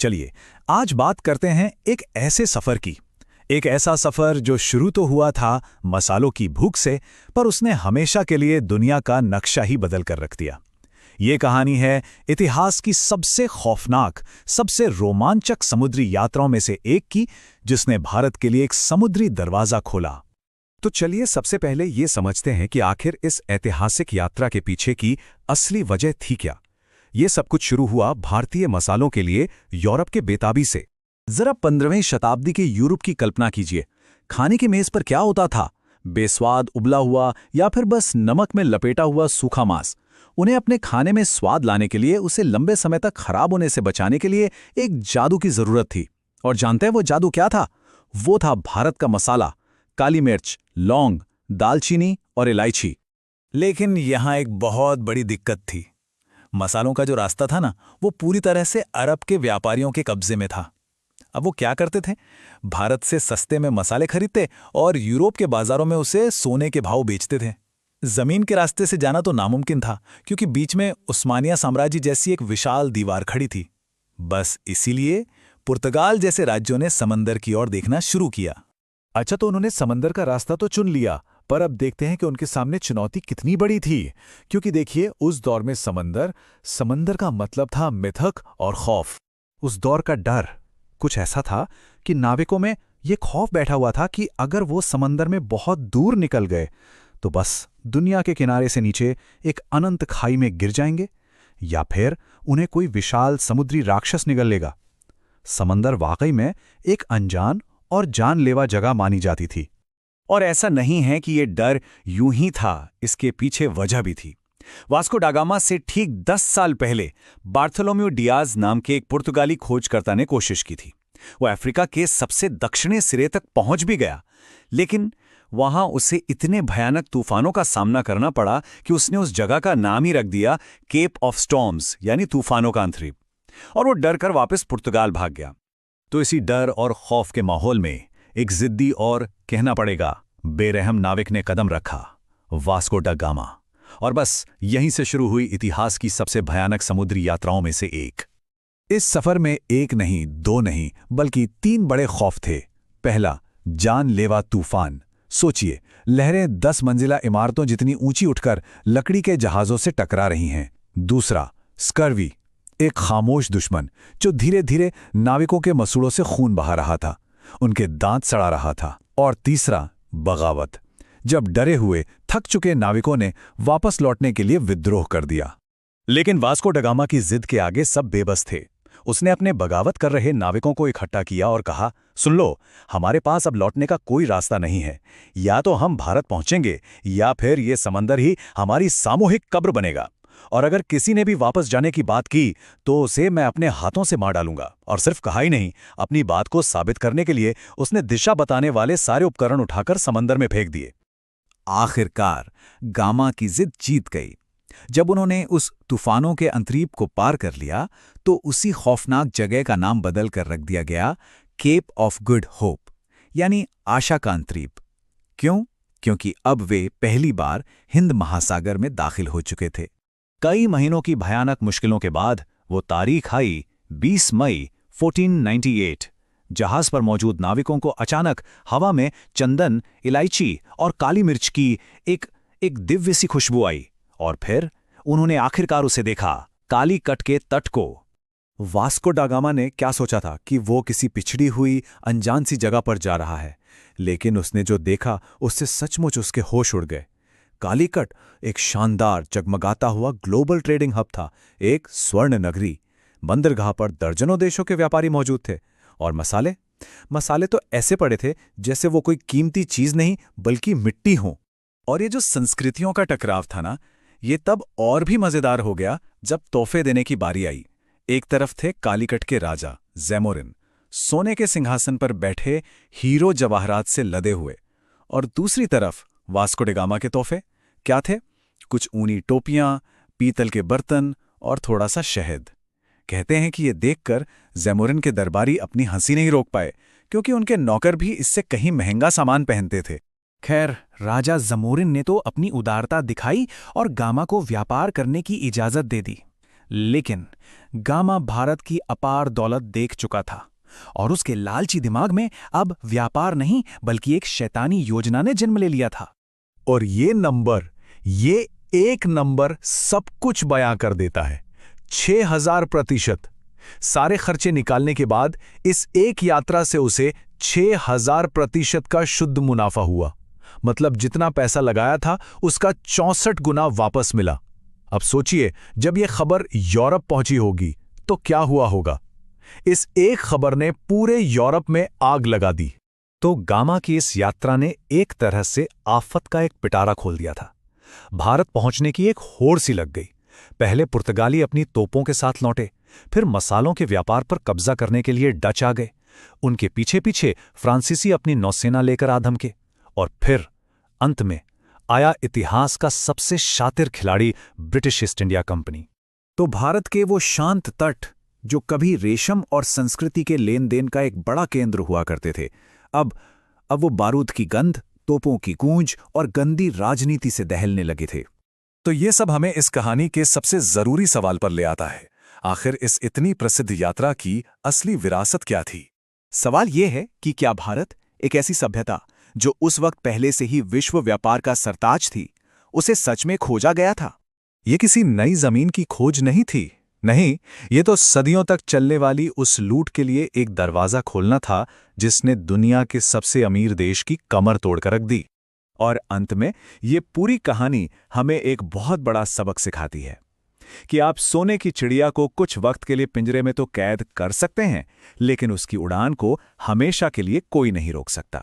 चलिए आज बात करते हैं एक ऐसे सफर की। एक ऐसा सफर जो शुरू तो हुआ था मसालों की भूख से, पर उसने हमेशा के लिए दुनिया का नक्शा ही बदल कर रख दिया। ये कहानी है इतिहास की सबसे खौफनाक, सबसे रोमांचक समुद्री यात्राओं में से एक की, जिसने भारत के लिए एक समुद्री दरवाजा खोला। तो चलिए सबसे पहले ये समझते हैं कि आखिर इस ऐतिहासिक यात्रा के पीछे की असली वजह थी क्या। ये सब कुछ शुरू हुआ भारतीय मसालों के लिए यूरोप के बेताबी से। जरा 15वीं शताब्दी के यूरोप की कल्पना कीजिए। खाने की मेज पर क्या होता था? बेस्वाद उबला हुआ या फिर बस नमक में लपेटा हुआ सूखा मांस। उन्हें अपने खाने में स्वाद लाने के लिए, उसे लंबे समय तक खराब होने से बचाने के लिए एक जादू की जरूरत थी। और जानते हैं वो जादू क्या था? वो था भारत का मसाला, काली मिर्च, लौंग, दालचीनी और इलायची। लेकिन यहां एक बहुत बड़ी दिक्कत थी। मसालों का जो रास्ता था ना, वो पूरी तरह से अरब के व्यापारियों के कब्जे में था। अब वो क्या करते थे? भारत से सस्ते में मसाले खरीदते और यूरोप के बाजारों में उसे सोने के भाव बेचते थे। जमीन के रास्ते से जाना तो नामुमकिन था, क्योंकि बीच में उस्मानिया साम्राज्य जैसी एक विशाल दीवार खड़ी थी। बस इसीलिए पुर्तगाल जैसे राज्यों ने समंदर की ओर देखना शुरू किया। अच्छा, तो उन्होंने समंदर का रास्ता तो चुन लिया, पर अब देखते हैं कि उनके सामने चुनौती कितनी बड़ी थी। क्योंकि देखिए, उस दौर में समंदर का मतलब था मिथक और खौफ। उस दौर का डर कुछ ऐसा था कि नाविकों में ये खौफ बैठा हुआ था कि अगर वो समंदर में बहुत दूर निकल गए तो बस दुनिया के किनारे से नीचे एक अनंत खाई में गिर जाएंगे, या फिर उन्हें कोई विशाल समुद्री राक्षस निगल लेगा। समंदर वाकई में एक अनजान और जानलेवा जगह मानी जाती थी। और ऐसा नहीं है कि ये डर यूं ही था, इसके पीछे वजह भी थी। वास्को डा गामा से ठीक 10 साल पहले बार्थोलोम्यू डियाज नाम के एक पुर्तगाली खोजकर्ता ने कोशिश की थी। वो अफ्रीका के सबसे दक्षिणी सिरे तक पहुंच भी गया, लेकिन वहां उसे इतने भयानक तूफानों का सामना करना पड़ा कि उसने उस जगह का नाम ही रख दिया केप ऑफ स्टॉर्म्स, यानी तूफानों का अंतरीप। और वो डर कर वापस पुर्तगाल भाग गया। तो इसी डर और खौफ के माहौल में एक जिद्दी और, कहना पड़ेगा, बेरहम नाविक ने कदम रखा, वास्को डा गामा। और बस यहीं से शुरू हुई इतिहास की सबसे भयानक समुद्री यात्राओं में से एक। इस सफर में एक नहीं, दो नहीं, बल्कि 3 बड़े खौफ थे। पहला, जानलेवा तूफान। सोचिए, लहरें 10 मंजिला इमारतों जितनी ऊंची उठकर लकड़ी के जहाजों से टकरा रही हैं। दूसरा, स्कर्वी, एक खामोश दुश्मन जो धीरे धीरे नाविकों के मसूड़ों से खून बहा रहा था, उनके दांत सड़ा रहा था। और तीसरा, बगावत, जब डरे हुए थक चुके नाविकों ने वापस लौटने के लिए विद्रोह कर दिया। लेकिन वास्को डा गामा की जिद के आगे सब बेबस थे। उसने अपने बगावत कर रहे नाविकों को इकट्ठा किया और कहा, सुन लो, हमारे पास अब लौटने का कोई रास्ता नहीं है। या तो हम भारत पहुंचेंगे, या फिर ये समंदर ही हमारी सामूहिक कब्र बनेगा। और अगर किसी ने भी वापस जाने की बात की तो उसे मैं अपने हाथों से मार डालूंगा। और सिर्फ कहा ही नहीं, अपनी बात को साबित करने के लिए उसने दिशा बताने वाले सारे उपकरण उठाकर समंदर में फेंक दिए। आखिरकार गामा की जिद जीत गई। जब उन्होंने उस तूफानों के अंतरीप को पार कर लिया तो उसी खौफनाक जगह का नाम बदल कर रख दिया गया केप ऑफ गुड होप, यानी आशा का अंतरीप। क्यों? क्योंकि अब वे पहली बार हिंद महासागर में दाखिल हो चुके थे। कई महीनों की भयानक मुश्किलों के बाद वो तारीख आई 20 मई 1498। जहाज पर मौजूद नाविकों को अचानक हवा में चंदन, इलायची और काली मिर्च की एक दिव्य सी खुशबू आई। और फिर उन्होंने आखिरकार उसे देखा, काली कट के तट को। वास्को डा गामा ने क्या सोचा था कि वो किसी पिछड़ी हुई अनजान सी जगह पर जा रहा है, लेकिन उसने जो देखा उससे सचमुच उसके होश उड़ गए। कालीकट एक शानदार जगमगाता हुआ ग्लोबल ट्रेडिंग हब था, एक स्वर्ण नगरी। बंदरगाह पर दर्जनों देशों के व्यापारी मौजूद थे। और मसाले तो ऐसे पड़े थे जैसे वो कोई कीमती चीज नहीं बल्कि मिट्टी हो। और ये जो संस्कृतियों का टकराव था ना, ये तब और भी मजेदार हो गया जब तोहफे देने की बारी आई। एक तरफ थे कालीकट के राजा ज़ैमोरिन, सोने के सिंहासन पर बैठे, हीरो जवाहरात से लदे हुए। और दूसरी तरफ वास्को डा गामा के तोहफे क्या थे? कुछ ऊनी टोपियां, पीतल के बर्तन और थोड़ा सा शहद। कहते हैं कि ये देखकर ज़ैमोरिन के दरबारी अपनी हंसी नहीं रोक पाए, क्योंकि उनके नौकर भी इससे कहीं महंगा सामान पहनते थे। खैर, राजा ज़ैमोरिन ने तो अपनी उदारता दिखाई और गामा को व्यापार करने की इजाजत दे दी। लेकिन गामा भारत की अपार दौलत देख चुका था और उसके लालची दिमाग में अब व्यापार नहीं बल्कि एक शैतानी योजना ने जन्म ले लिया था। और ये एक नंबर सब कुछ बयां कर देता है। 6000%। सारे खर्चे निकालने के बाद इस एक यात्रा से उसे 6000% का शुद्ध मुनाफा हुआ। मतलब जितना पैसा लगाया था उसका 64 गुना वापस मिला। अब सोचिए, जब यह खबर यूरोप पहुंची होगी तो क्या हुआ होगा। इस एक खबर ने पूरे यूरोप में आग लगा दी। तो गामा की इस यात्रा ने एक तरह से आफत का एक पिटारा खोल दिया था। भारत पहुंचने की एक होड़ सी लग गई। पहले पुर्तगाली अपनी तोपों के साथ लौटे, फिर मसालों के व्यापार पर कब्जा करने के लिए डच आ गए। उनके पीछे पीछे फ्रांसीसी अपनी नौसेना लेकर आ धमके, और फिर अंत में आया इतिहास का सबसे शातिर खिलाड़ी, ब्रिटिश ईस्ट इंडिया कंपनी। तो भारत के वो शांत तट जो कभी रेशम और संस्कृति के लेन देन का एक बड़ा केंद्र हुआ करते थे, अब वो बारूद की गंध, तोपों की गूंज और गंदी राजनीति से दहलने लगे थे। तो ये सब हमें इस कहानी के सबसे जरूरी सवाल पर ले आता है। आखिर इस इतनी प्रसिद्ध यात्रा की असली विरासत क्या थी? सवाल ये है कि क्या भारत, एक ऐसी सभ्यता जो उस वक्त पहले से ही विश्व व्यापार का सरताज थी, उसे सच में खोजा गया था? ये किसी नई जमीन की खोज नहीं थी। नहीं, ये तो सदियों तक चलने वाली उस लूट के लिए एक दरवाजा खोलना था जिसने दुनिया के सबसे अमीर देश की कमर तोड़कर रख दी। और अंत में ये पूरी कहानी हमें एक बहुत बड़ा सबक सिखाती है कि आप सोने की चिड़िया को कुछ वक्त के लिए पिंजरे में तो कैद कर सकते हैं, लेकिन उसकी उड़ान को हमेशा के लिए कोई नहीं रोक सकता।